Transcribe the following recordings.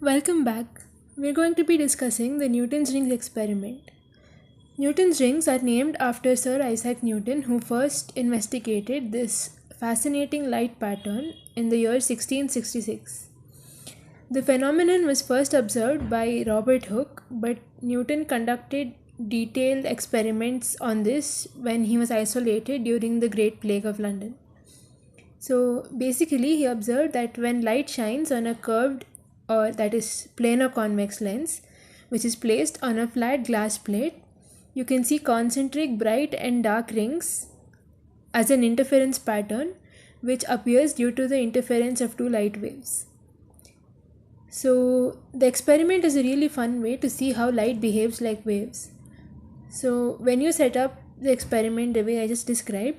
Welcome back. We're going to be discussing the Newton's rings experiment. Newton's rings are named after Sir Isaac Newton, who first investigated this fascinating light pattern in the year 1666. The phenomenon was first observed by Robert Hooke, but Newton conducted detailed experiments on this when he was isolated during the Great Plague of London. So basically, he observed that when light shines on a curved or that is planar convex lens, which is placed on a flat glass plate, you can see concentric bright and dark rings as an interference pattern which appears due to the interference of two light waves. So the experiment is a really fun way to see how light behaves like waves. So when you set up the experiment the way I just described,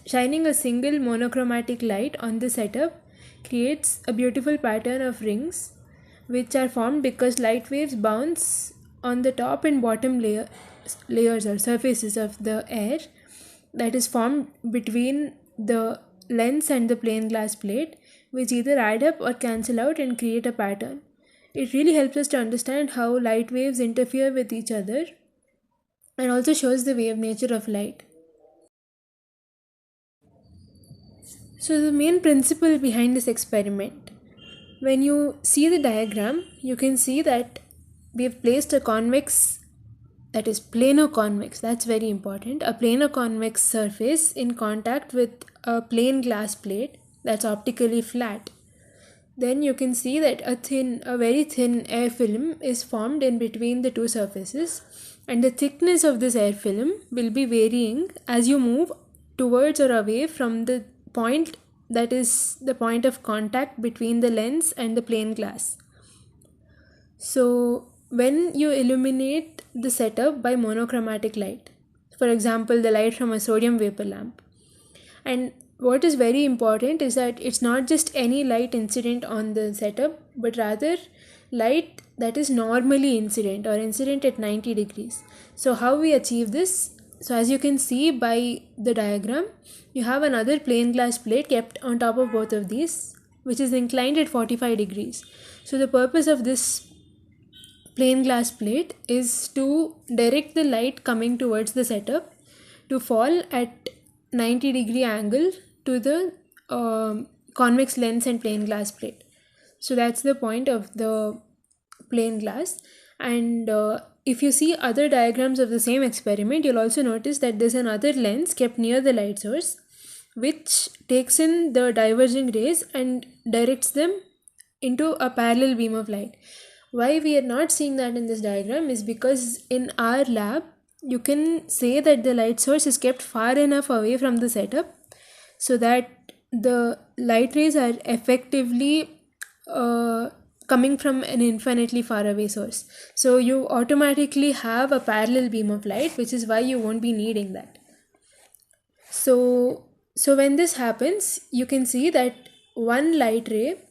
shining a single monochromatic light on the setup creates a beautiful pattern of rings which are formed because light waves bounce on the top and bottom layers or surfaces of the air that is formed between the lens and the plain glass plate, which either add up or cancel out and create a pattern. It really helps us to understand how light waves interfere with each other and also shows the wave nature of light. So, the main principle behind this experiment, when you see the diagram, you can see that we have placed a convex, that is planar convex, that's very important, a planar convex surface in contact with a plain glass plate that's optically flat. Then you can see that a very thin air film is formed in between the two surfaces, and the thickness of this air film will be varying as you move towards or away from the point that is the point of contact between the lens and the plain glass. So when you illuminate the setup by monochromatic light, for example the light from a sodium vapor lamp, and what is very important is that it's not just any light incident on the setup, but rather light that is normally incident or incident at 90 degrees. So how we achieve this? So as you can see by the diagram, you have another plain glass plate kept on top of both of these, which is inclined at 45 degrees. So the purpose of this plain glass plate is to direct the light coming towards the setup to fall at 90-degree angle to the convex lens and plain glass plate. So that's the point of the plain glass. And if you see other diagrams of the same experiment, you'll also notice that there's another lens kept near the light source which takes in the diverging rays and directs them into a parallel beam of light. Why we are not seeing that in this diagram is because in our lab you can say that the light source is kept far enough away from the setup so that the light rays are effectively coming from an infinitely far away source. So you automatically have a parallel beam of light, which is why you won't be needing that. So when this happens, you can see that one light ray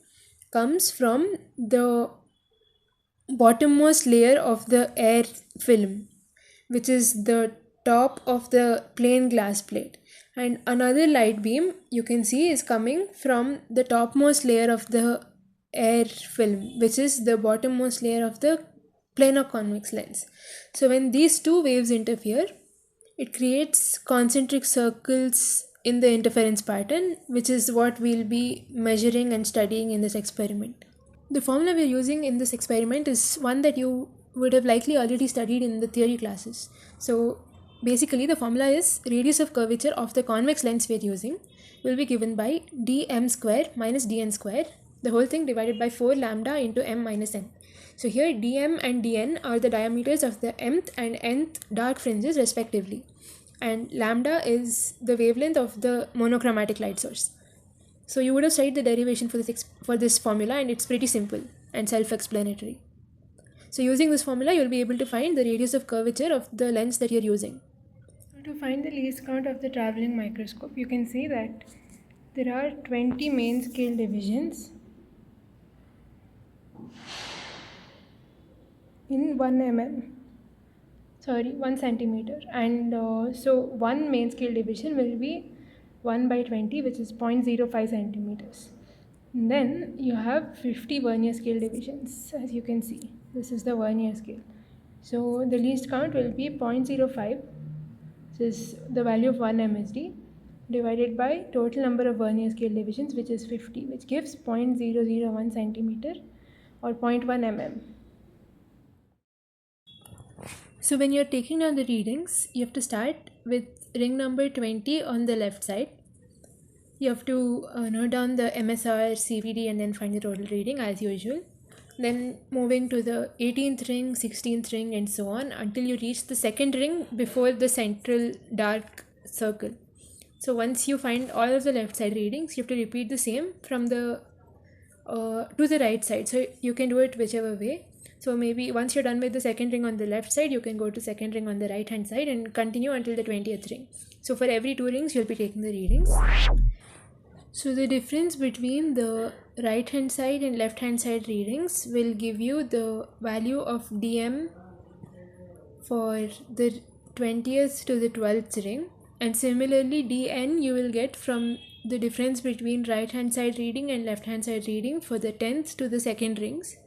comes from the bottommost layer of the air film, which is the top of the plain glass plate, and another light beam you can see is coming from the topmost layer of the air film, which is the bottommost layer of the planar convex lens. So when these two waves interfere, it creates concentric circles in the interference pattern, which is what we'll be measuring and studying in this experiment. The formula we're using in this experiment is one that you would have likely already studied in the theory classes. So basically the formula is radius of curvature of the convex lens we're using will be given by dm square minus dn square, the whole thing divided by 4 lambda into m minus n. So here dm and dn are the diameters of the mth and nth dark fringes respectively, and lambda is the wavelength of the monochromatic light source. So you would have studied the derivation for this formula, and it's pretty simple and self-explanatory. So using this formula, you'll be able to find the radius of curvature of the lens that you're using. So to find the least count of the traveling microscope, you can see that there are 20 main scale divisions in 1 centimeter, and so one main scale division will be 1 by 20, which is 0.05 centimeters. And then you have 50 vernier scale divisions, as you can see. This is the vernier scale. So the least count will be 0.05, this is the value of 1 MSD, divided by total number of vernier scale divisions, which is 50, which gives 0.001 centimeter or zero point 0.1 mm. So when you're taking down the readings, you have to start with ring number 20 on the left side. You have to note down the MSR, CVD, and then find the total reading as usual. Then moving to the 18th ring, 16th ring, and so on until you reach the second ring before the central dark circle. So once you find all of the left side readings, you have to repeat the same from the to the right side. So you can do it whichever way. So maybe once you're done with the second ring on the left side, you can go to second ring on the right hand side and continue until the 20th ring. So for every 2 rings, you'll be taking the readings. So the difference between the right hand side and left hand side readings will give you the value of DM for the 20th to the 12th ring, and similarly DN you will get from the difference between right hand side reading and left hand side reading for the 10th to the second rings.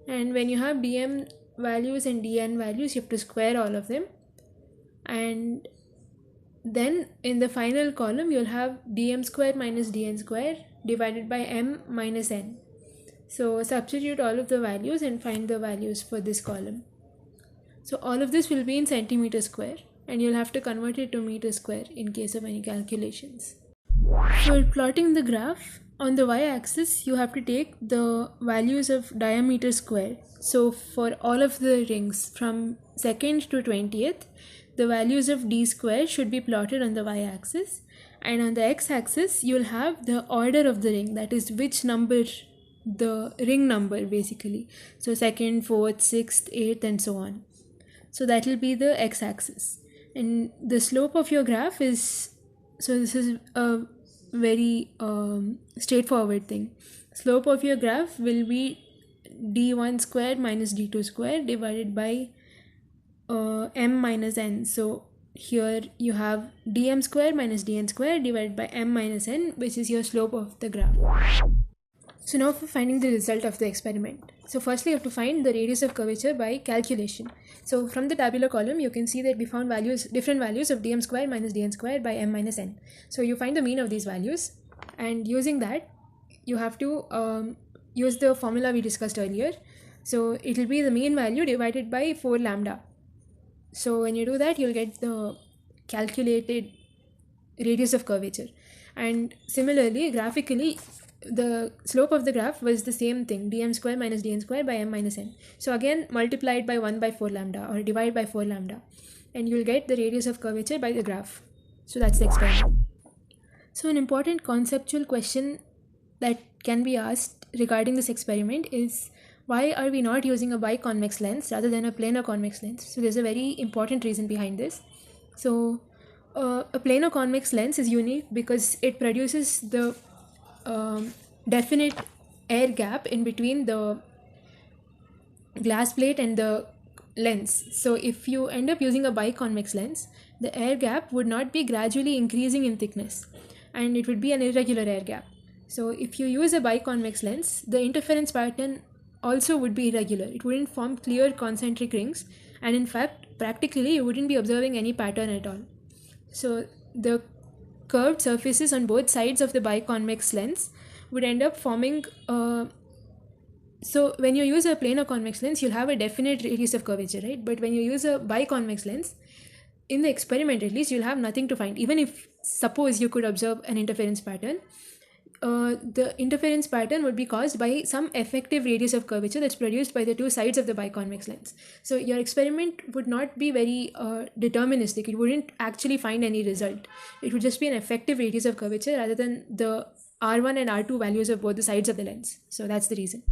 And when you have DM values and DN values, you have to square all of them, and then in the final column you'll have dm square minus dn square divided by m minus n. So substitute all of the values and find the values for this column. So all of this will be in centimeter square, and you'll have to convert it to meter square in case of any calculations. For plotting the graph, on the y-axis you have to take the values of diameter square. So for all of the rings from 2nd to 20th, the values of d square should be plotted on the y-axis, and on the x-axis you'll have the order of the ring, that is which number, the ring number basically. So 2nd, 4th, 6th, 8th, and so on. So that will be the x-axis, and the slope of your graph is, so this is a very straightforward thing. Slope of your graph will be d1 square minus d2 square divided by m minus n. So here you have dm square minus dn square divided by m minus n, which is your slope of the graph. So now for finding the result of the experiment. So firstly you have to find the radius of curvature by calculation. So from the tabular column you can see that we found different values of dm square minus dn square by m minus n. So you find the mean of these values, and using that you have to use the formula we discussed earlier. So it will be the mean value divided by 4 lambda. So when you do that, you'll get the calculated radius of curvature. And similarly, graphically, the slope of the graph was the same thing, dm square minus dn square by m minus n. So again, multiply it by 1 by 4 lambda or divide by 4 lambda, and you'll get the radius of curvature by the graph. So that's the experiment. So an important conceptual question that can be asked regarding this experiment is, why are we not using a biconvex lens rather than a planar convex lens? So there's a very important reason behind this. So a planar convex lens is unique because it produces the definite air gap in between the glass plate and the lens. So if you end up using a biconvex lens, the air gap would not be gradually increasing in thickness, and it would be an irregular air gap. So if you use a biconvex lens, the interference pattern also would be irregular. It wouldn't form clear concentric rings, and in fact practically you wouldn't be observing any pattern at all. So the curved surfaces on both sides of the biconvex lens would end up forming so when you use a planar convex lens, you'll have a definite radius of curvature, right? But when you use a biconvex lens, in the experiment at least, you'll have nothing to find. Even if suppose you could observe an interference pattern, the interference pattern would be caused by some effective radius of curvature that's produced by the two sides of the biconvex lens. So your experiment would not be very deterministic. It wouldn't actually find any result. It would just be an effective radius of curvature rather than the R1 and R2 values of both the sides of the lens. So that's the reason.